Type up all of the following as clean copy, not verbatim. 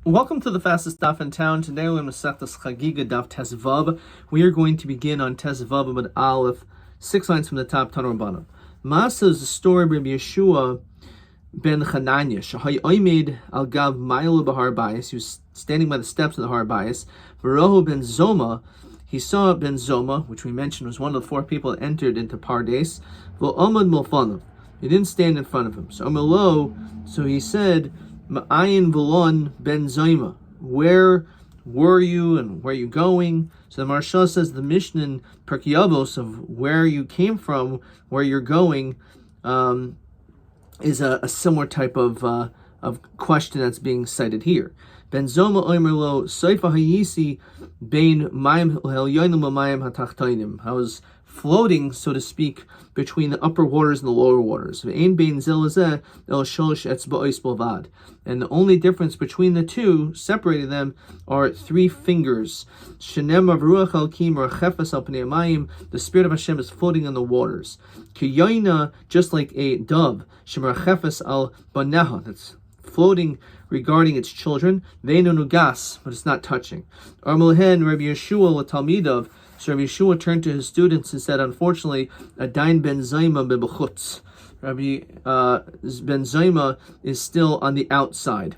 Welcome to the fastest daf in town. Today we're going to set the Chagigah daf Tezvav. We are going to begin on Tezvav Amud Aleph, 6 lines from the top, Tanur Bana. Masa is the story of Rabbi Yeshua ben Chananya. Shahai Oimed al Gav Mailu Bahar Bayis. He was standing by the steps of the Har Bayis. V'rohu ben Zoma. He saw Ben Zoma, which we mentioned was one of the 4 people that entered into Pardes. V'omad milfanav. He didn't stand in front of him. So he said, Ma'ayin v'lon ben Zoma. Where were you and where are you going? So the Maharsha says the Mishnah in Pirkei Avos of where you came from, where you're going, is a similar type of question that's being cited here. Ben Zoma oimer lo soifa hayisi bein mayim helyonim mayim hatachtainim. I was floating, so to speak, between the upper waters and the lower waters. And the only difference between the two, separating them, are 3 fingers. The Spirit of Hashem is floating on the waters. Just like a dove, that's floating regarding its children, but it's not touching. Rabbi Yeshua Talmidov. So Rabbi Yeshua turned to his students and said, unfortunately, Adain ben Zayma bebechutz. Rabbi ben Zayma is still on the outside.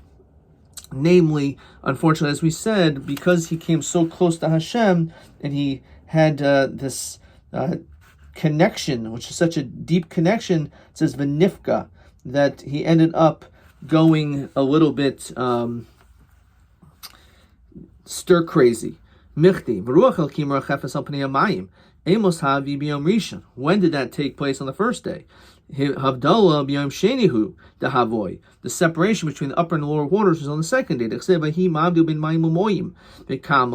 Namely, unfortunately, as we said, because he came so close to Hashem, and he had this connection, which is such a deep connection, it says v'nifka, that he ended up going a little bit stir crazy. When did that take place on the first day? The separation between the upper and the lower waters was on the second day.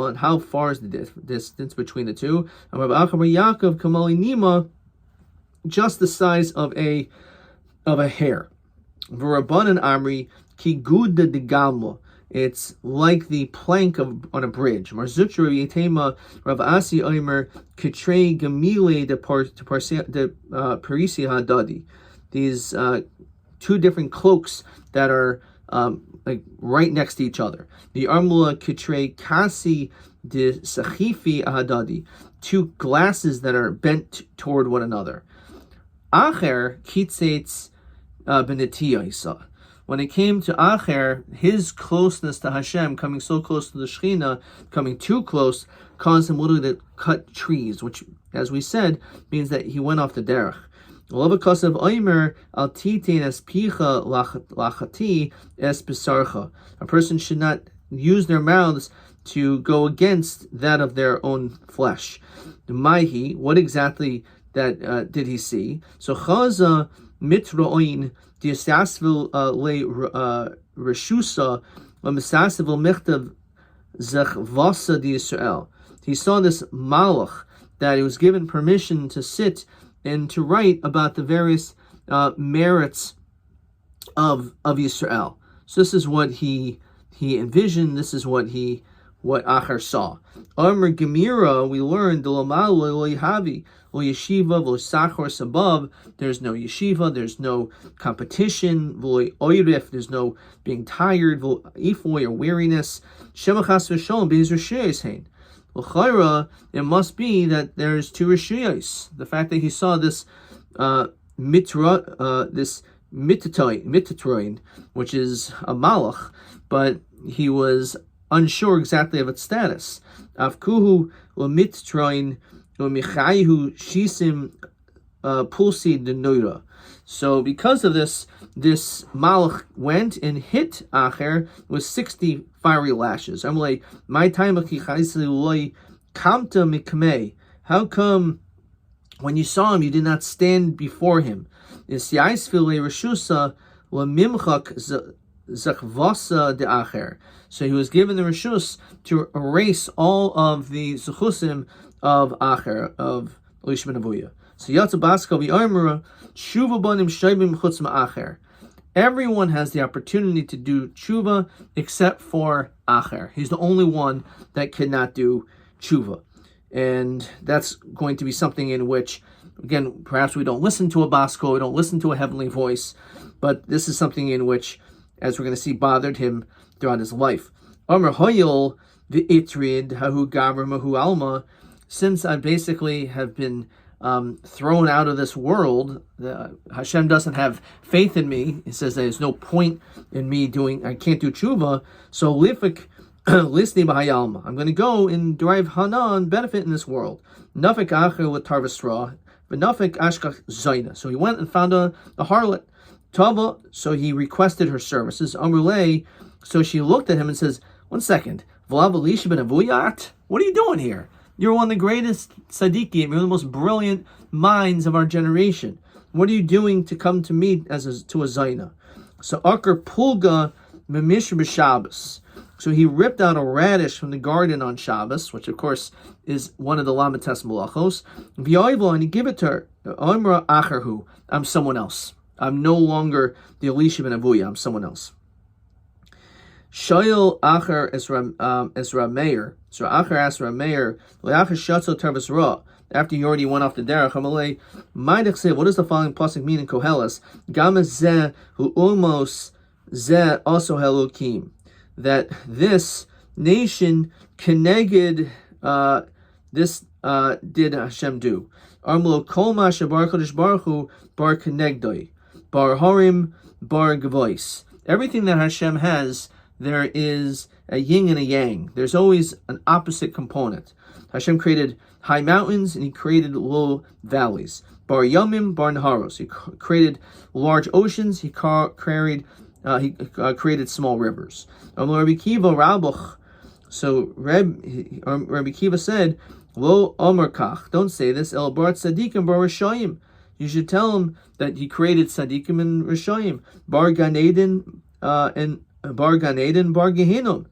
And how far is the distance between the two? Just the size of a hair. It's like the plank on a bridge. These 2 different cloaks that are like right next to each other. The armula kitre kasi de sachifi ahadadi, 2 glasses that are bent toward one another. Acher kitzetz benetiyah. When it came to Acher, his closeness to Hashem, coming so close to the Shekhinah, coming too close, caused him literally to cut trees, which, as we said, means that he went off the derech. A person should not use their mouths to go against that of their own flesh. Maihi, what exactly that did he see? So chaza mitroin diasasvil le reshusa l'misasvil michtav zechvasa di Yisrael. He saw this malach that he was given permission to sit and to write about the various merits of Yisrael. So this is what he envisioned. This is what Acher saw. Amr Gemira, we learned the Lamal lo Yahavi lo Yeshiva lo Sachor above. There's no yeshiva. There's no competition. Lo Oirif. There's no being tired. Lo Ifoy or weariness. Shemachas v'Shalom beis Rishayos hein. L'chayra, it must be that there's 2 Rishayos. The fact that he saw this this mitatroin, which is a malach, but he was unsure exactly of its status. Afkuhu l'mittroin l'michayihu shisim pulsi denoira. So because of this malach went and hit Acher with 60 fiery lashes. I'm like, my time kamta mikmei. How come when you saw him you did not stand before him? Is yaisfil reshusa l'mimchak zachvasa de Acher. So he was given the reshus to erase all of the zechusim of Acher, of Elish ben Avuya. So Yatsa Baska v'Armura Tshuva banim shaybim chutz ma'acher. Everyone has the opportunity to do tshuva except for Acher. He's the only one that cannot do tshuva. And that's going to be something in which, again, perhaps we don't listen to a basko, we don't listen to a heavenly voice, but this is something in which as we're going to see, bothered him throughout his life. Amr Hoyel v'itrid hahu gavra mahu alma. Since I basically have been thrown out of this world, Hashem doesn't have faith in me. He says there's no point in me I can't do tshuva. So lifik lisni b'hayalma. I'm going to go and derive hana and benefit in this world. Nafik acher with tarvasra, but nafik ashkach zayna. So he went and found a harlot. Tava, so he requested her services. Amrulay, so she looked at him and says, "1 second, Vlav Elisha ben Avuyat, what are you doing here? You're one of the greatest tzaddikim. You're one of the most brilliant minds of our generation. What are you doing to come to me to a zayna?" So Akar Pulga Memish b'Shabbos. So he ripped out a radish from the garden on Shabbos, which of course is one of the Lamites Malachos. V'yoivo, and he gave it to her. Amra Acherhu, I'm someone else. I'm no longer the Elisha ben Avuya. I'm someone else. Shoyel Acher Esra Meir. So Acher asked Rameir, Le'acher Shatzo Tervis Ra. After you already went off the derech, Hamalei, Maidach say, what does the following pasuk mean in Koheles? Gamez Zeh Hu Umos Zeh also Helokim. That this nation connected, this did Hashem do. Armlo Kol Masha Bar Chodesh Baruch Hu Bar Kenegdoi. Bar Harim, Bar Gavois. Everything that Hashem has, there is a yin and a yang. There's always an opposite component. Hashem created high mountains and He created low valleys. Bar Yomim, Bar Naharos. He created large oceans. He created small rivers. Rabbi Kiva Rabuch. So Rabbi Kiva said, Lo Omer Kach. Don't say this. El Bar Tzadikim Bar Rishayim. You should tell him that he created Tzadikim and Rishayim, Bar Gan Eden and Bar Gan Eden, Bar Gehinnom.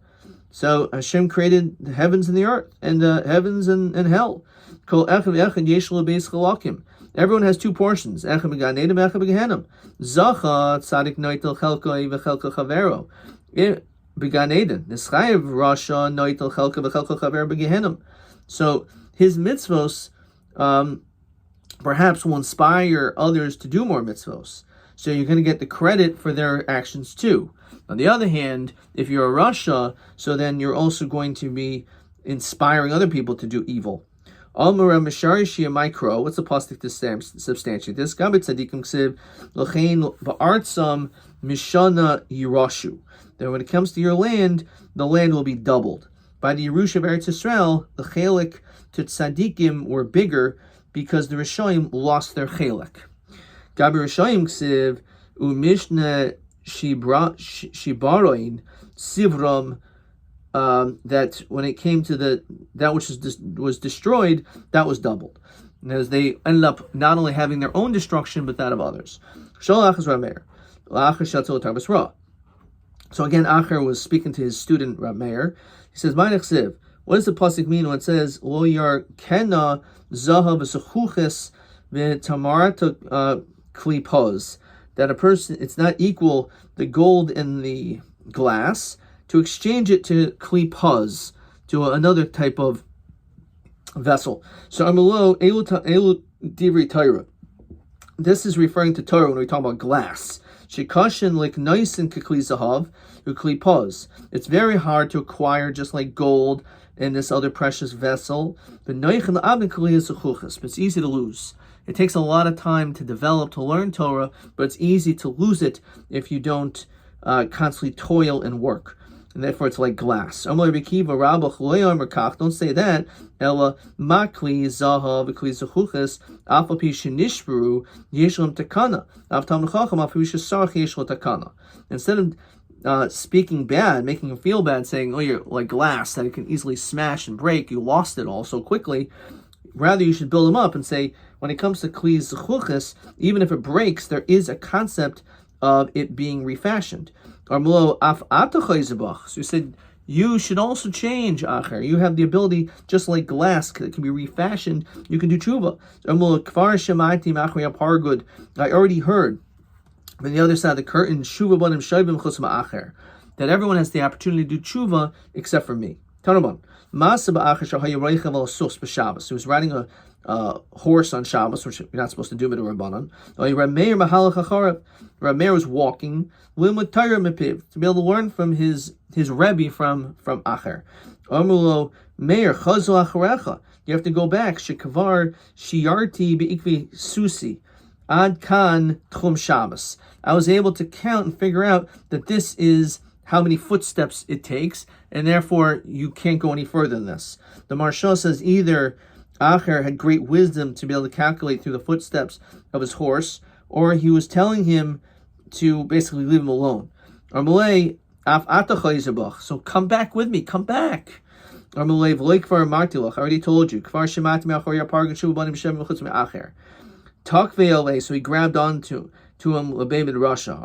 So Hashem created the heavens and the earth, and heavens and hell. Kol echad echad yesh lo beis chalakim. Everyone has two portions. Echad b'Gan Eden, echad b'Gehinnom. Zacha tzadik noitel chelkoi v'chelko chavero. B'Gan Eden, nischayev rasha noitel chelko v'chelko chavero b'Gehinnom. So his mitzvos perhaps will inspire others to do more mitzvos. So you're going to get the credit for their actions too. On the other hand, if you're a Rasha, so then you're also going to be inspiring other people to do evil. Almara Mishari Shia Micro, what's the pasuk to substantiate this? Gabit Tzadikim Ksiv, L'chein Ba'artsam Mishana Yirashu. That when it comes to your land, the land will be doubled. By the Yerush of Eretz Yisrael, the Chelik to Tzadikim were bigger because the Rishayim lost their Chelik. Gabi Rishayim Ksiv, Umishna Shibaroin Sivram, that when it came to that which was destroyed, that was doubled. And as they ended up not only having their own destruction, but that of others. So again, Acher was speaking to his student Rameir. He says, what does the pasuk mean when it says, Lo yar kena zahav v'sechuches v'tamarat klipos? That a person, it's not equal the gold in the glass to exchange it to klipos, to another type of vessel. So Amalo elu divrei Torah. This is referring to Torah when we talk about glass. Shikashin like nice and kli zahav uklipos. It's very hard to acquire, just like gold and this other precious vessel. But it's easy to lose. It takes a lot of time to develop, to learn Torah, but it's easy to lose it if you don't constantly toil and work. And therefore it's like glass. Don't say that. Ella makli zahav kli zachuches afapi shenishbru yeshlam takana. Avtam nechacham afapi shesarch yeshlam takana. Instead of speaking bad, making him feel bad, saying, "Oh, you're like glass that it can easily smash and break. You lost it all so quickly." Rather, you should build him up and say, when it comes to kli zachuches, even if it breaks, there is a concept of it being refashioned. So you said, you should also change, Acher. You have the ability, just like glass that can be refashioned, you can do tshuva. I already heard, on the other side of the curtain, that everyone has the opportunity to do tshuva except for me. Tanaban. Masa ba'achar shahaya reichav al sus b'Shabbos. He was riding a horse on Shabbos, which you're not supposed to do with a Rabbanan. Rameir was walking to be able to learn from his Rebbe from Acher. Amulo Meir chazal acharecha. You have to go back. Shekavar shiarti beikvi susi ad kan tchum Shabbos. I was able to count and figure out that this is how many footsteps it takes, and therefore you can't go any further than this. The Maharsha says either Acher had great wisdom to be able to calculate through the footsteps of his horse, or he was telling him to basically leave him alone. So come back with me, come back. I already told you. So he grabbed on to him, Rasha.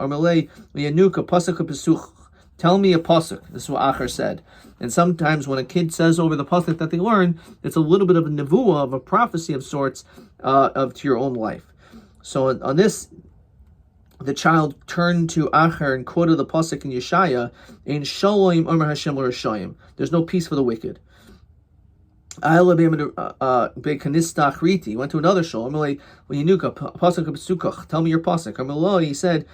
Tell me a pasuk. This is what Acher said. And sometimes when a kid says over the pasuk that they learn, it's a little bit of a nevuah, of a prophecy of sorts, to your own life. So on this, the child turned to Acher and quoted the pasuk in Yeshaya, "Ein shalom omer Hashem l'rashayim." There's no peace for the wicked. He went to another shul. Tell me your pasuk. He said,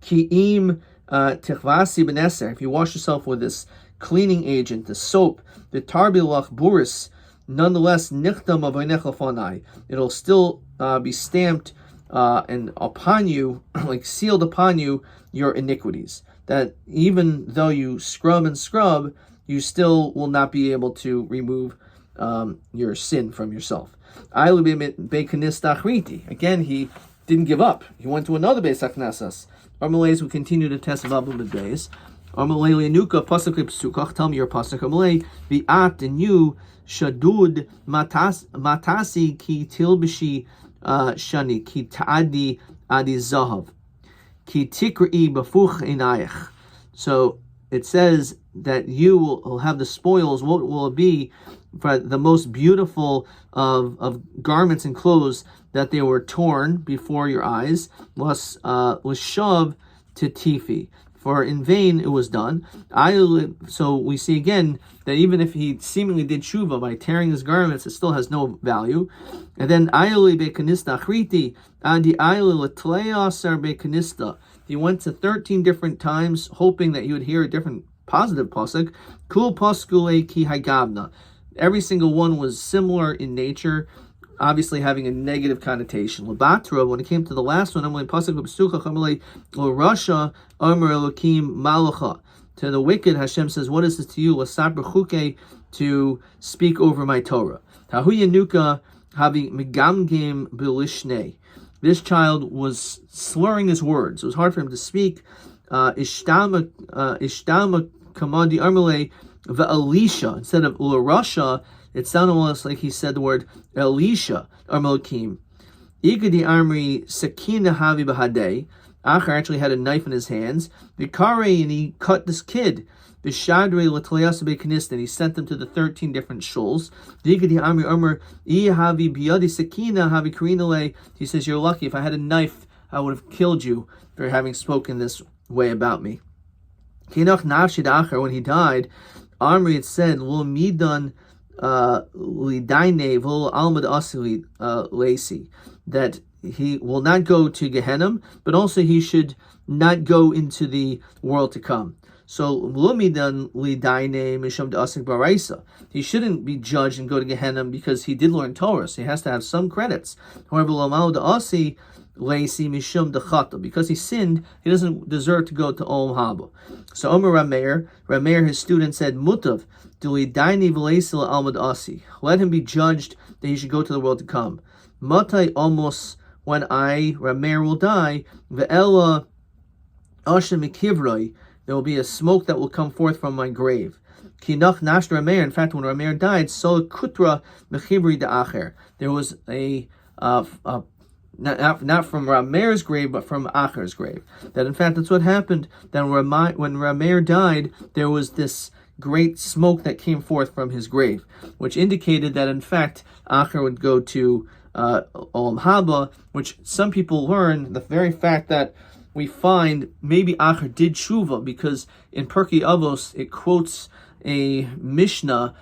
Ki'im Tichvasi beneser. If you wash yourself with this cleaning agent, the soap, the tarbilach buris, nonetheless nichtam avonecha fanai. It'll still be stamped and upon you, like sealed upon you, your iniquities. That even though you scrub and scrub, you still will not be able to remove your sin from yourself. Again, he didn't give up. He went to another Beis HaKnesses. Armalei will continue to test Vavam with Beis. Armalei Lenuka pasuk psukach. Tell me your pasuk. Armalei vi'at, and you shadud matasi ki tilbishi shani ki ta'adi adi zahav ki tikri bafuch einayich. So it says that you will have the spoils. What will it be for the most beautiful of garments and clothes, that they were torn before your eyes, was shav to tifi, for in vain it was done. So we see again that even if he seemingly did tshuva by tearing his garments, it still has no value. And then ayoli bekanista achriti adi ayoli letleasar bekanista. He went to 13 different times, hoping that you would hear a different positive pasuk. Kul paskule ki hagavna. Every single one was similar in nature, obviously having a negative connotation. Labatra, when it came to the last one, Rasha Amar Elokim Malacha. To the wicked, Hashem says, "What is this to you? To speak over my Torah." Tahuyanuka havi megamgim bilishne. This child was slurring his words. It was hard for him to speak. Ishtama kamadi armale ve'elisha. Instead of Rasha, it sounded almost like he said the word Elisha, Armokim. Igadi Amri Sakina Havi Bahadeh. Acher actually had a knife in his hands. Vikare, and he cut this kid. Vishadre Latlayasa Bekanist, and he sent them to the 13 different shuls. Igadi Amri Amr Havi Biadi Sakina Havi Karinale. He says, "You're lucky. If I had a knife, I would have killed you for having spoken this way about me." Kinach Nafshid Acher, when he died, Amri had said, Lo Midan Lidaine Vol Almad Asili Lacy, that he will not go to Gehenna, but also he should not go into the world to come. So Lumidan Lidaine Misham Asik Baraisa. He shouldn't be judged and go to Gehenna because he did learn Torah, so he has to have some credits. However, Lamal Asi Lacy Mishum Dechata, because he sinned, he doesn't deserve to go to Olam Haba. So Omer Rameir, his student, said, Mutav, Dulidaini Velasil Almad Asi. Let him be judged that he should go to the world to come. Matai almost when I, Rameir, will die, Ve'ela Ashem Mikivrai, there will be a smoke that will come forth from my grave. Kinach Nash Rameir, in fact, when Rameir died, Sol Kutra Mechibri de Acher. There was a not from Rameir's grave, but from Acher's grave. That in fact, that's what happened. That when Rameir died, there was this great smoke that came forth from his grave, which indicated that in fact, Acher would go to Olam Haba, which some people learn the very fact that we find maybe Acher did tshuva, because in Pirkei Avos it quotes a Mishnah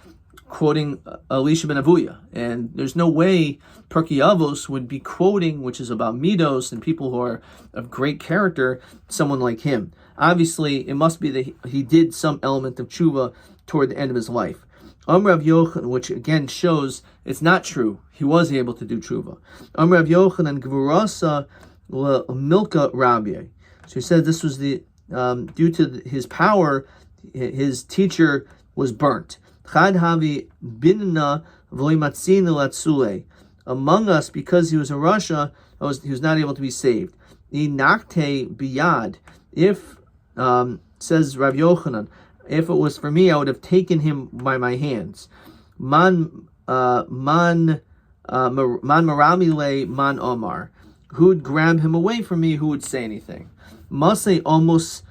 quoting Elisha ben Avuya, and there's no way Pirkei Avos would be quoting, which is about midos and people who are of great character, someone like him. Obviously, it must be that he did some element of tshuva toward the end of his life. Rav Yochanan, which again shows it's not true. He was able to do tshuva. Rav Yochanan Gvurasa Milka Rabbi. So he said this was the due to his power, his teacher was burnt. Chad havi binna v'loimatzina latzule. Among us, because he was in Russia, he was not able to be saved. Inakte biyad. If says Rav Yochanan, if it was for me, I would have taken him by my hands. Man maramile man omar. Who would grab him away from me? Who would say anything? Masay almost.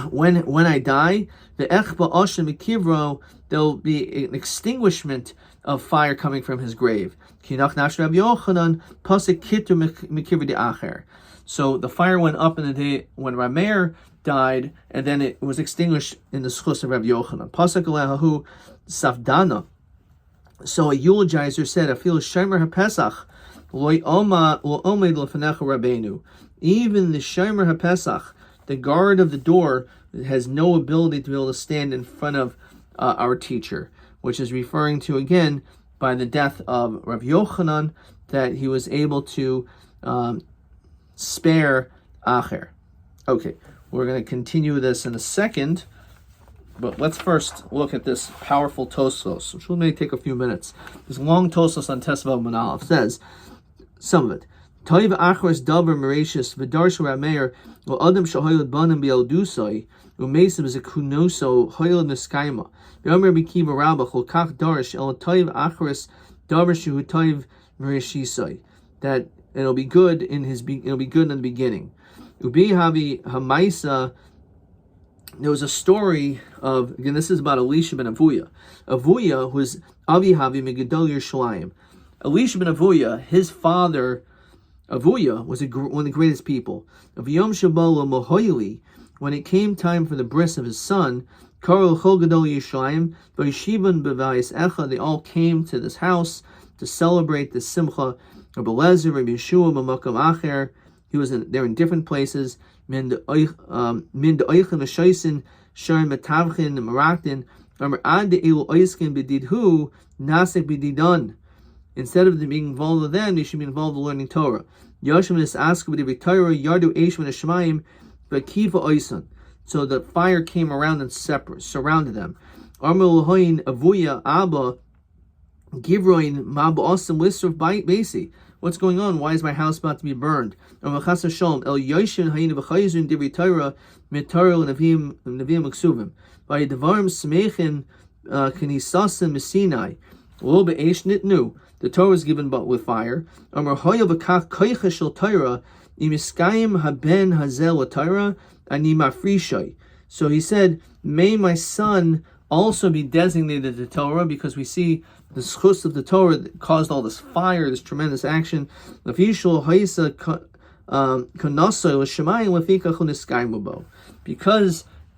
When I die, the echba oshem mikivro, there'll be an extinguishment of fire coming from his grave. Kinach nash Rabbi Yochanan pasik kitu mikivro de acher. So the fire went up in the day when Rameir died, and then it was extinguished in the schus of Rabbi Yochanan. Pasuk alehahu safdana. So a eulogizer said, "Afil shomer haPesach lo omed lefanecha Rabbeinu." Even the shomer haPesach, the guard of the door, has no ability to be able to stand in front of our teacher, which is referring to, again, by the death of Rav Yochanan, that he was able to spare Acher. Okay, we're going to continue this in a second, but let's first look at this powerful Tosfos, which will may take a few minutes. This long Tosfos on Tesvav Manalef says, some of it, Toiv achros davar mereshis v'darsh rameir adam shahoyod banim bi'aldusai u'mesim zekunoso hoyod neskaima v'omer b'kiva rabba cholkach darsh el toiv achros davar shehu toiv mereshisai, that it'll be good in the beginning. Ubi havi hamaisa. There was a story of, again, this is about Elisha ben Avuya. Avuya was Avi Havi Megidol Yerushalayim. Elisha ben Avuya, his father Avuya was one of the greatest people. Of Yom Shabbat Mohoyli, when it came time for the bris of his son, Karol Chol Gadol Yerushalayim, Vayishivan B'Vayis Echa, they all came to this house to celebrate the Simcha. Rabbi Lezer, Rabbi Yeshua, B'Makam Acher, they're in different places. Min de Oichen V'Shoisin, Sharim Metavchin, Maraktin, Amar Ad de Elu Oiskin B'Didhu, Nasik B'Didan. Instead of them being involved with them, they should be involved in learning Torah. Yashim is asked with the Torah, Yardu Eishman Shemaim, Bakiva Oisan. So the fire came around and surrounded them. Armel Hoyin Avuya Abba Givroin Mab Osam Lister Basi. What's going on? Why is my house about to be burned? El Yoshin Hayin V'Chayzun Divri Torah Mitaril Navim Maksuvim. By Devarim Smechin Kanisasim Messinai. Lo Be'esh Nitnu. The Torah was given but with fire. Amar Hoya V'Kach Koicha Shel Torah Imiskayim Haben Hazel Torah Ani Mafrishai. So he said, may my son also be designated the Torah, because we see the schus of the Torah that caused all this fire, this tremendous action. Because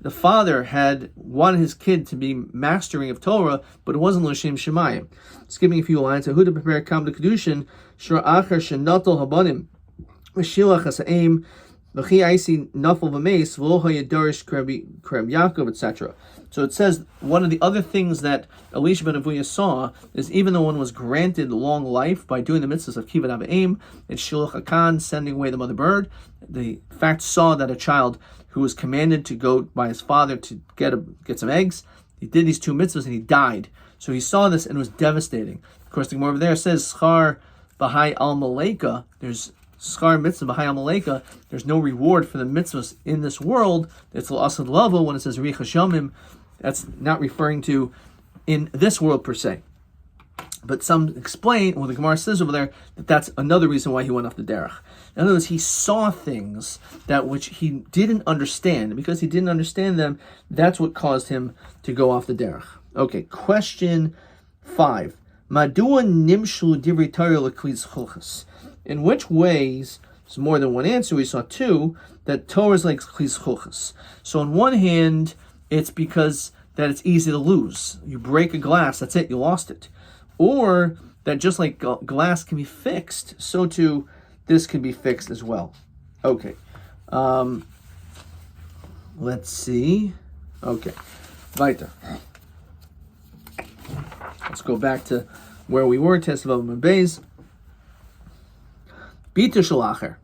the father had wanted his kid to be mastering of Torah, but it wasn't l'shem shemayim. Skipping a few lines, who to prepare kam to kedushin shur acher shenatal habanim meshilach hasaim v'chi aisi nafal v'meis v'lo hayadarish kreb Yaakov, etc. So it says one of the other things that Elisha ben Avuya saw is, even though one was granted long life by doing the mitzvahs of kibbud avim and shiluch hakan, sending away the mother bird, the fact saw that a child who was commanded to go by his father to get some eggs, he did these two mitzvahs and he died. So he saw this and it was devastating. Of course, the Gemara over there says schar b'hai al maleka. There's schar mitzvah b'hai al maleka. There's no reward for the mitzvahs in this world. It's l'asad lava when it says richa shamim. That's not referring to in this world per se. But some explain, well, the Gemara says over there, that that's another reason why he went off the derech. In other words, he saw things that which he didn't understand. And because he didn't understand them, that's what caused him to go off the derech. Okay, question 5. Madua nimshlu divrei Torah leklis chulchas. In which ways, there's more than one answer, we saw 2, that Torah is like klis chulchas. So on one hand, it's because that it's easy to lose. You break a glass, that's it, you lost it. Or that just like glass can be fixed, so too this can be fixed as well. Okay. Let's see. Okay. Weiter. Let's go back to where we were, Tesvav Mabez. Bita Shel Acher.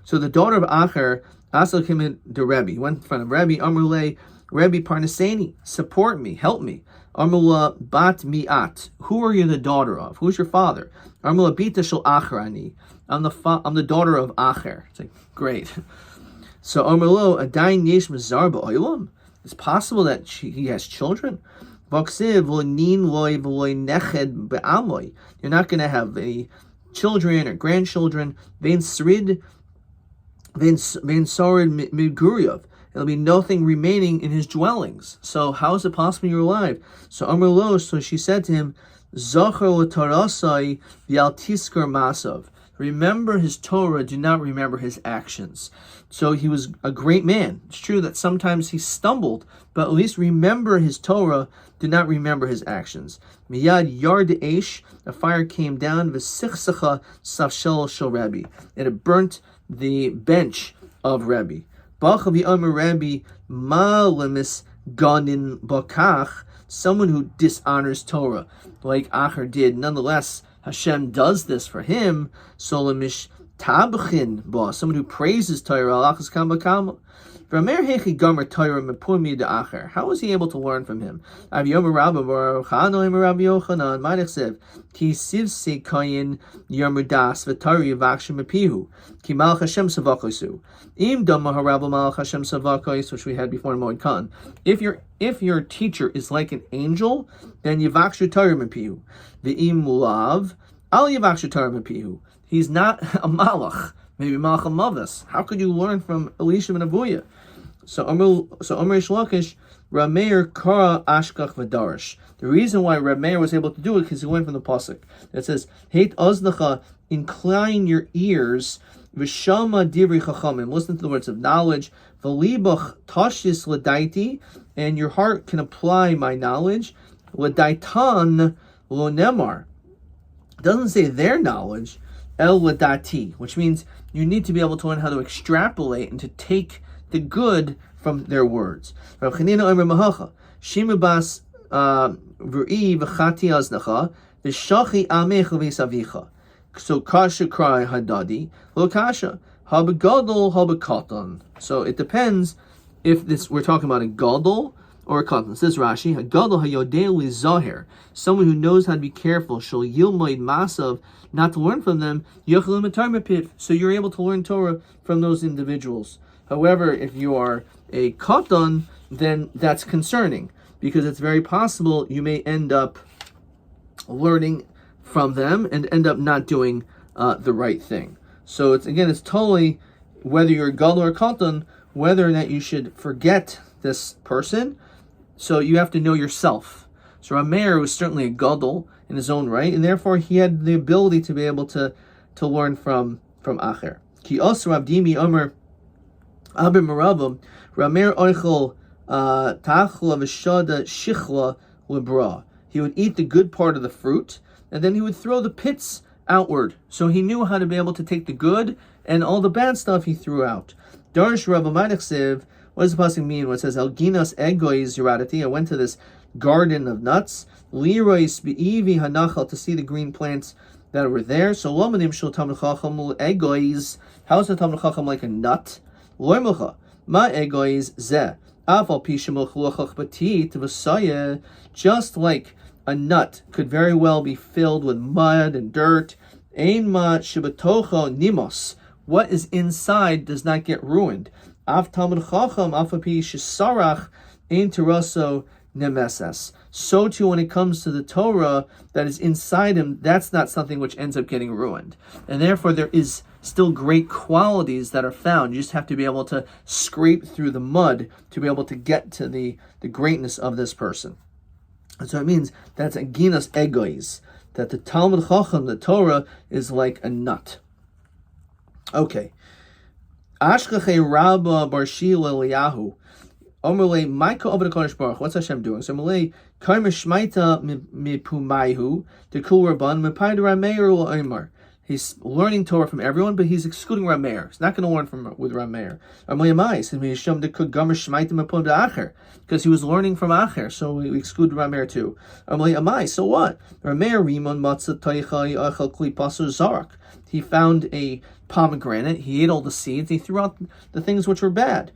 So the daughter of Acher, Asal came in to Rabbi, went in front of Rabbi, Amruleh, Rabbi Parnaseni, support me, help me. Amrullah Bat Mi'at. Who are you the daughter of? Who's your father? Amrullah Bita Shel Acher Ani. I'm the daughter of Acher. It's like, great. So Amrullah Adayin Yesh Mazar Ba'olam. It's possible that he has children. You're not going to have any children or grandchildren. It'll be nothing remaining in his dwellings. So how is it possible you're alive? So Amr Lo, so she said to him, remember his Torah, do not remember his actions. So he was a great man. It's true that sometimes he stumbled, but at least remember his Torah, do not remember his actions. Miyad yard eish, a fire came down, v'sichsacha safshel shel Rabbi. It had burnt the bench of Rabbi. Ba'chavi Amar Rabbi, ma lemis ganin bakach, someone who dishonors Torah, like Acher did. Nonetheless, Hashem does this for him. Solemish tabchin ba, someone who praises Torah. Alachas kama kama. How was he able to learn from him? Which we had before in Moed Khan. If your teacher is like an angel, then yivakshu Torah mepihu. Ve'im mulav al yivakshu Torah mepihu. He's not a malach, maybe malach amavis. How could you learn from Elisha and Avuya? So Omer Shlakish, Rameir Kara Ashkach V'Darish. The reason why Rameir was able to do it because he went from the pasuk. It says, "Heit Oznacha, incline your ears, V'Shama Divri Chachamim, listen to the words of knowledge, V'Libach Tashis L'Daiti, and your heart can apply my knowledge, L'Daitan Lo Nemar." It doesn't say their knowledge, El L'Dati, which means you need to be able to learn how to extrapolate and to take the good from their words. Rav Chanina Omer Mahacha, Shima Bas V'I V'Chati Aznacha, V'Shachi Amech V'Savicha. So Kasha Cry Hadadi, Lo Kasha, Habegadol Habekatan. So it depends if this we're talking about a gadol or a katan. Says Rashi, Hagadol Hayodeli Zahir, someone who knows how to be careful, Shal Yilmoid Masav, not to learn from them, Yochalim Atarmapit, so you're able to learn Torah from those individuals. However, if you are a katan, then that's concerning, because it's very possible you may end up learning from them and end up not doing the right thing. So it's totally, whether you're a gadol or a katan, whether or not you should forget this person. So you have to know yourself. So Rameir was certainly a gadol in his own right, and therefore he had the ability to be able to learn from Acher. Ki also Abdimi Omer Abir Maravam, Rameir Oichel Tachla V'Shada Shichla Lebra. He would eat the good part of the fruit, and then he would throw the pits outward. So he knew how to be able to take the good, and all the bad stuff he threw out. Darish Rabbi Madichsev, what does the pasuk mean when it says, Elginas Egois Yeradati, I went to this garden of nuts, Lirois Be'ivi Hanachal, to see the green plants that were there. So Lomanim Shul Talmud Chacham Egois, how is the Talmud Chacham like a nut? Loimucha, Ma Egois Zeh, Afal Pishamuch Luchach Batit Vasaya, just like a nut could very well be filled with mud and dirt. Ein ma shebatocho nimos. What is inside does not get ruined. Av Talmud Chacham afapi shisarach ein teraso nemesas. So too, when it comes to the Torah that is inside him, that's not something which ends up getting ruined. And therefore, there is still great qualities that are found. You just have to be able to scrape through the mud to be able to get to the greatness of this person. And so it means that's a ginas egois, that the Talmud Chacham, the Torah, is like a nut. Okay. Ashkache Rabba Barshil Eliyahu. Omerle Maika over the Kodesh Baruch. What's Hashem doing? So Malay Karma Shmaita Mipumaihu the Kul Rabban Mipai Rameir Omer. He's learning Torah from everyone, but he's excluding Rameir. He's not going to learn with Rameir. Because he was learning from Acher, so we exclude Rameir too. So what? He found a pomegranate, he ate all the seeds, he threw out the things which were bad.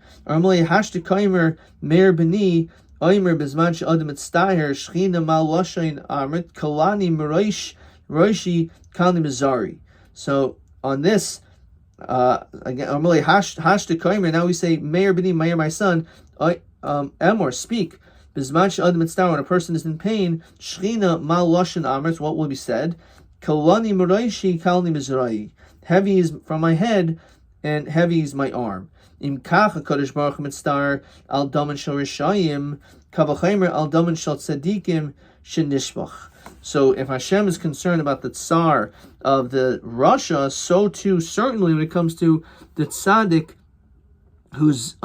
Roishi Kalni Mizari. So on this, again, now we say, Meir B'ni, Meir my son, Emor, speak. Bizman Adam Mitzvah, when a person is in pain, Shchina Mal Lashon Amrit, what will be said? Kalani Moroishi Kalni Mizrai. Heavy is from my head, and heavy is my arm. Im Kach HaKadosh Baruch Mitzvah, Al Daman Shal Rishayim, Kavachimer Al Daman Shal Tzadikim, Shenishbach. So if Hashem is concerned about the tsar of the Russia, so too certainly when it comes to the tzaddik whose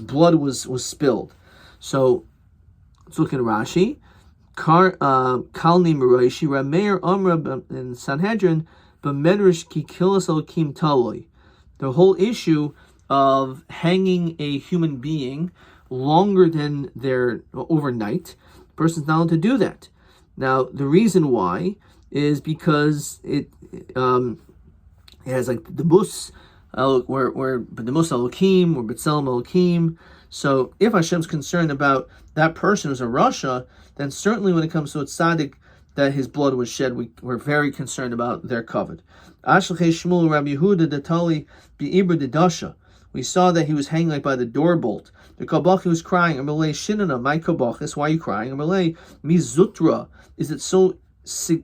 blood was spilled. So let's look at Rashi. Kalni Moroishi Rameir Amra in Sanhedrin B'Medrash Ki Kilas Elokim Taloi. The whole issue of hanging a human being longer than their overnight, the person's not allowed to do that. Now, the reason why is because it has like the mus, where the mus Elokim, or B'Tselem Elokim. So, if Hashem's concerned about that person who's a Rasha, then certainly when it comes to a tzaddik that his blood was shed, we're very concerned about their covet. Ashlechei Shmuel Rabbi Yehuda Datali Be'ibra Dedasha. We saw that he was hanging like by the door bolt. The Kabbachi was crying. Amalei Shinana, my Kabbachis, why are you crying? Amalei Mizutra. Is it so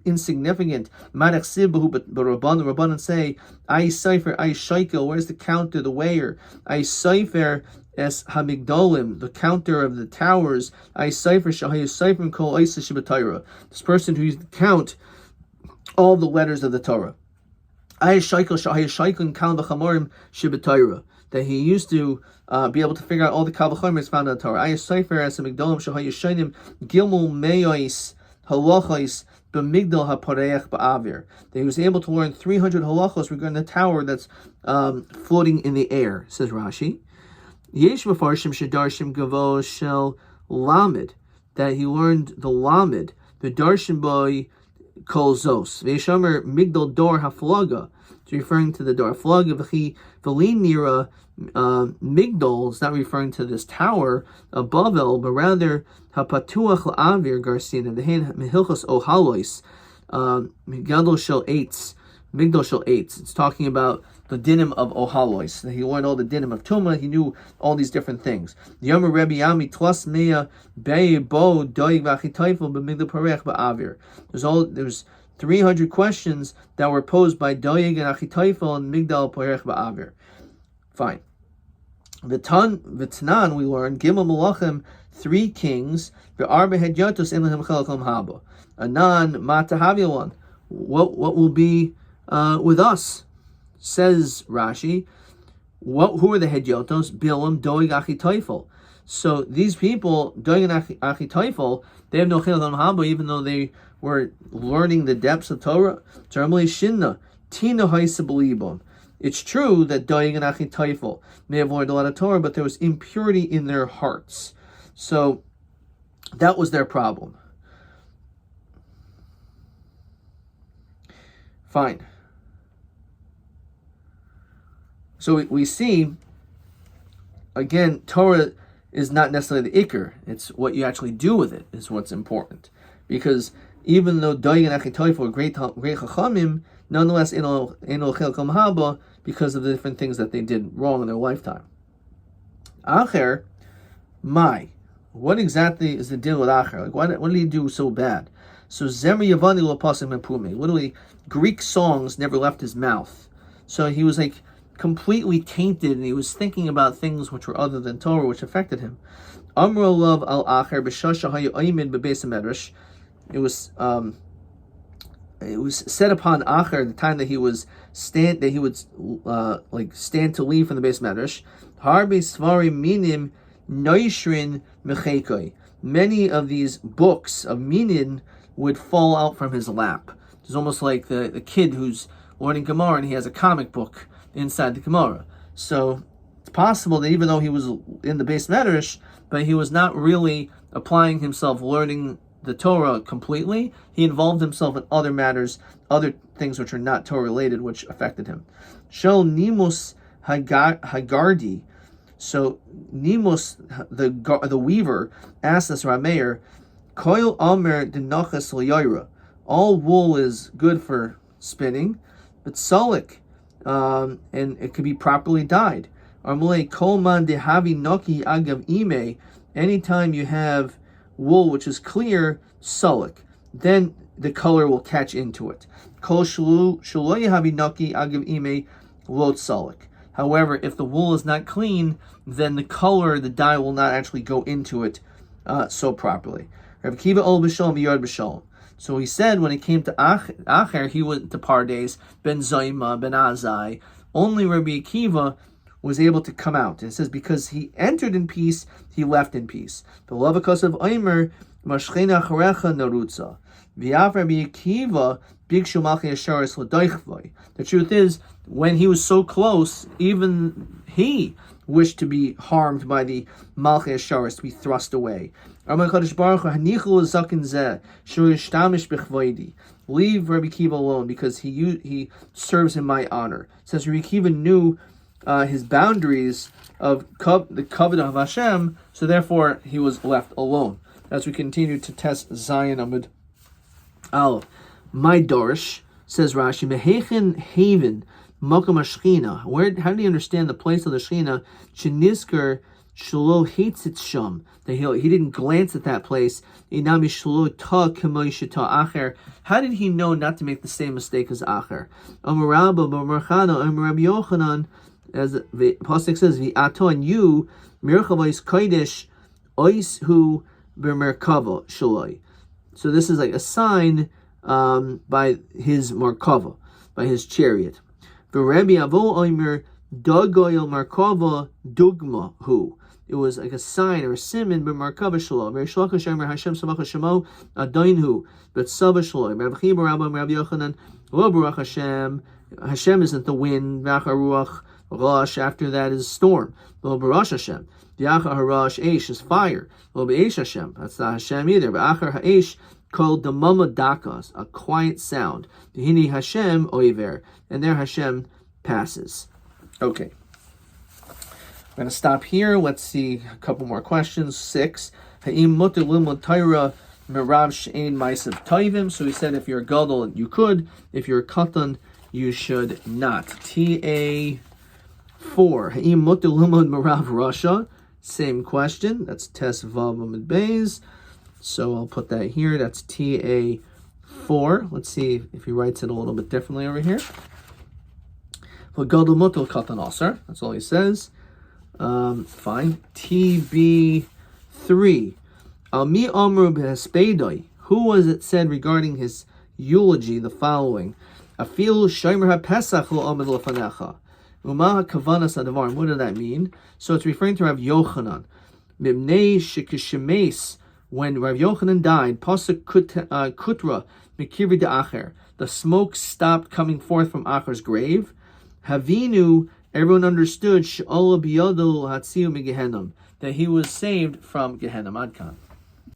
insignificant? Madach Sibahu, but Rabbanan say, I Cipher, I Shaikel, where's the counter, the weigher? I Cipher es Hamigdolim, the counter of the towers. I Cipher, Shahayu Cipher, Kol Isa Shibatayra. This person who used to count all the letters of the Torah. I Shaikel, Shahayu Shaikel, Kalam B'Chamorim Shibatayra. That he used to be able to figure out all the Kavachomirs found in the Torah. I Cipher as Hamigdolim, Shahayu Shainim, Gilmul Meyois, Halachos b'migdal hapareach ba'avir. That he was able to learn 300 halachos regarding the tower that's floating in the air, says Rashi. Yesh mefarshim shedarshim gavo shel lamed. That he learned the lamed, the darshim boy kol zos. Ve'yeshamer migdal dor haflaga. It's referring to the dor haflaga. V'chi v'lin nira migdal is not referring to this tower above El, but rather hapatuach la'avir garcina v'hen mehilchos ohalois migdal shel eitz. Migdal shel eitz. It's talking about the dinim of ohalois. He learned all the dinim of Tumah. He knew all these different things. Yomi Rabbi Yami tlas mea bei bo doig v'achitayfel b'migdal parech ba'avir. There's 300 questions that were posed by doig and achitayfel and migdal parech ba'avir. Fine. V'tanan we learned Gimel Malachim, 3 kings. V'arba hedyatos in lehem chelkom haba. Anan matahavilon. What will be with us? Says Rashi. Who are the hedyotos? Bilam, Doeg, Achitayfel. So these people, Doeg and Achitayfel, they have no chelkom haba, even though they were learning the depths of Torah. Termali shinna tina haisabelibon. It's true that Doeg and Achitayfel may have learned a lot of Torah, but there was impurity in their hearts. So that was their problem. Fine. So we see, again, Torah is not necessarily the ikr. It's what you actually do with it is what's important. Because even though Doeg and Achitayfel were great chachamim, nonetheless, eno chelkom haba, because of the different things that they did wrong in their lifetime. Acher, what exactly is the deal with Acher? Like, what did he do so bad? So Zemer Yavani lo pasim mepumi. Literally, Greek songs never left his mouth. So he was like completely tainted, and he was thinking about things which were other than Torah, which affected him. Amro love al Acher b'shasha hayu aymin bebeis medrash. It was set upon Acher the time that he would stand to leave from the base medrash. Harbe svari minim noishrin mechekoi. Many of these books of minin would fall out from his lap. It's almost like the kid who's learning Gemara and he has a comic book inside the Gemara. So it's possible that even though he was in the Beis Medrash, but he was not really applying himself, learning the Torah completely. He involved himself in other matters, other things which are not Torah related, which affected him. Shel Nimus Hagardi. So Nimus, the weaver, asked us Rameir, Koil Omer Dinachas L'Yaira. All wool is good for spinning, but solik, and it could be properly dyed. Armule Kolman Dehavi Noki Agav Ime. Anytime you have wool which is clear, solik, then the color will catch into it. Kol Shaloy Havi Noki Agav Ime Lot solik. However, if the wool is not clean, then the color, the dye will not actually go into it so properly. Rav Kiva ol b'shalom v'yard b'shalom. So he said when it came to Acher, he went to Pardes, Ben Zayma, Ben Azai. Only Rabbi Akiva was able to come out. And it says because he entered in peace, he left in peace. The Lavakas of Omer, Mashchena Charecha Narutza. V'av Rabbi Akiva, Big Shumachi Asharis L'Doichvoi. The truth is, when he was so close, even he wished to be harmed by the Malchei Asharis, to be thrust away. Leave Rabbi Kiva alone because he serves in my honor. Since Rabbi Kiva knew his boundaries of the covenant of Hashem, so therefore he was left alone. As we continue to test Zion Amud Aleph. My Dorish, says Rashi, Mehechen Haven Mokum Ashchina. How do you understand the place of the Shechina? Shenisker Shlo Hitzit Sham. That he didn't glance at that place. Inami Shlo Ta Kemoish Ta Acher. How did he know not to make the same mistake as Acher? Amarabba Bamarchana Amar Yochanan, as the Pasuk says, V'ato and you Mirchavos Kodesh Ois Hu B'Merkava Shaloi. So this is like a sign by his Markava, by his chariot. Rabbi Avo Omer Dagoyel Markava Dugma Hu. It was like a sign or a simon b'Markava Shalo. Rabbi Shlakash Omer Hashem Samach Hashemo Adain Hu B'Tzava Shalo. Rabbi Chiba Rabbi Yochanan Lo Baruch Hashem. Hashem isn't the wind. V'achar Ruach Rosh. After that is storm. Lo Baruch Hashem. V'achar Harash Eish is fire. Lo B'Eish Hashem. That's not Hashem either. V'achar Ha'Eish called the Mama Dakas, a quiet sound. Hini Hashem Oiver, and there Hashem passes. Okay. I'm going to stop here. Let's see a couple more questions. 6. Ha'im mutter limud Torah merav she'ein ma'asav tovim. So he said if you're a gadol, you could. If you're a katan, you should not. TA 4. Ha'im mutter limud merav rasha. Same question. That's Tes Vav Amud Beis. So I'll put that here. That's TA 4. Let's see if he writes it a little bit differently over here. Gadol mutal katan aser. That's all he says. Fine. TB 3. Mi amru b'hespedoi. Who was it said regarding his eulogy the following? Afil shomer ha'pesach lo amid lefanecha. Uma ha'kavanas ha'davar. What did that mean? So it's referring to Rav Yochanan. Mibnei shekishemes. When Rav Yochanan died, pasuk kutra mikiri de acher. The smoke stopped coming forth from Acher's grave. Havinu, everyone understood, she'olah biyado hatziu migehenom, that he was saved from Gehenna. Adkan.